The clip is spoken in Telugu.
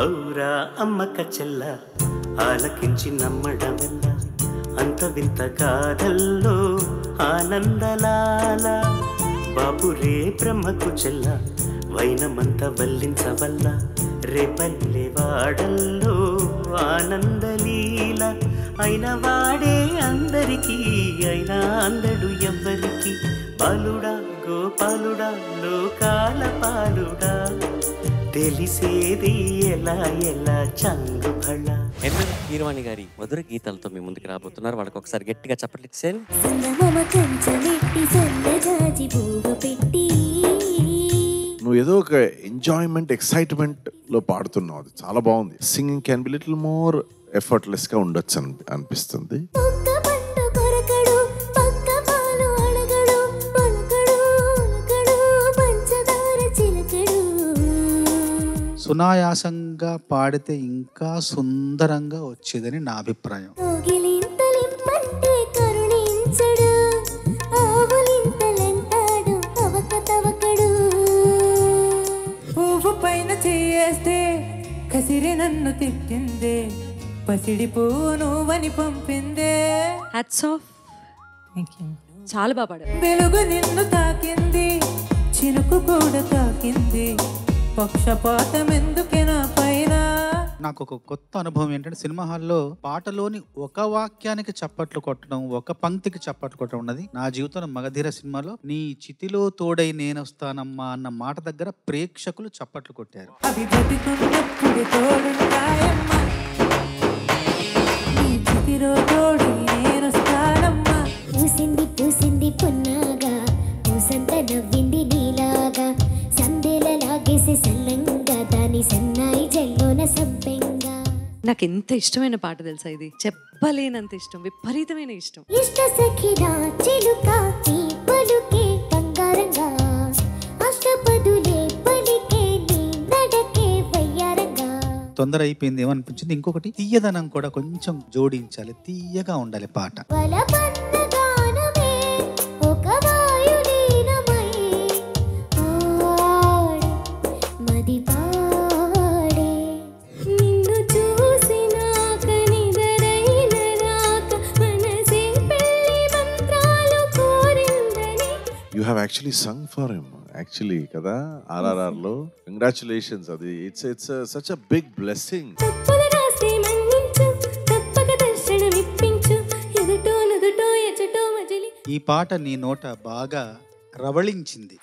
ఔరా అమ్మక చెల్ల ఆలకించి నమ్మడమెల్ల అంత వింత గాథల్లో ఆనందలాల బాపురే బ్రహ్మకు చెల్ల వైనమంత వల్లించవల్ల రేపల్లె వాడల్లో ఆనందలీల అయిన వాడే అందరికీ అయినా అందడు ఎవ్వరికి బాలుడా గోపాలుడా లోకాల పాలుడా తెలిసేది ఎలా ఎలా చంగు ఫళ. ఎంఎం కీరవాణి గారి మధుర గీతాలతో మీ ముందుకు రాబోతున్నారు. వాళ్ళకి ఒకసారి గట్టిగా చప్పట్లు ఇచ్చేయండి. నువ్వు ఏదో ఒక ఎంజాయ్మెంట్ ఎక్సైట్మెంట్ లో పాడుతున్నావు, అది చాలా బాగుంది. Singing can be little more effortless గా ఉండొచ్చు అనిపిస్తుంది. సునాయాసంగా పాడితే ఇంకా సుందరంగా వచ్చేదని నా అభిప్రాయం. పువ్వు పైన చేస్తే కసిరి నన్ను తిట్టిందే, పసిడి పువ్వు నువ్వని పంపిందే. Hats off. చాలా బాగా పాడారు. వెలుగు నిన్ను తాకింది, చినుకు కూడా తాకింది, పక్షపాతం ఎందుకే నా పైన. నాకు ఒక కొత్త అనుభవం ఏంటంటే, సినిమా హాల్లో పాటలోని ఒక వాక్యానికి చప్పట్లు కొట్టడం, ఒక పంక్తికి చప్పట్లు కొట్టడం ఉన్నది. నా జీవితంలో మగధీర సినిమాలో నీ చితిలో తోడై నేనొస్తానమ్మా అన్న మాట దగ్గర ప్రేక్షకులు చప్పట్లు కొట్టారు. అవి బతికున్నప్పుడు తోడుంటాయమ్మా, నీ చితిలో తోడి నేనొస్తానమ్మా. పూసింది పూసింది పున్నాగా, పూసంత నవ్వింది నీలాగా, సందేల లాగేసి సల్లంగా, దాని సన్నాయి జల్లోన సంపెంగా. నాకు ఎంత ఇష్టమైన పాట తెలుసా ఇది, చెప్పలేనంత ఇష్టం, విపరీతమైన ఇష్టం. ఇష్ట సఖినా చిలుక నీ పలుకే బంగారంగా, అష్టపదులే పలికే నీ నడకే వయ్యారంగా. తొందర అయిపోయింది ఏమనిపించింది. ఇంకొకటి తీయదనం కూడా కొంచెం జోడించాలి, తీయగా ఉండాలి పాట. వలపన్నగానమే ఒక వాయులీనమై ఆడే మది పాడే, నిన్ను చూసినాక నిదరైన రాక మనసే పెళ్లి మంత్రాలు కోరిందని. You have actually sung for him actually కదా, RRR లో. కంగ్రాచులేషన్స్. అది it's such a big blessing. తప్పులు రాసి మన్నించు, తప్పక దర్శనం ఇప్పించు, ఎదుటో నుదుటో ఎచటో మజిలి. ఈ పాట నీ నోట బాగా రవళించింది.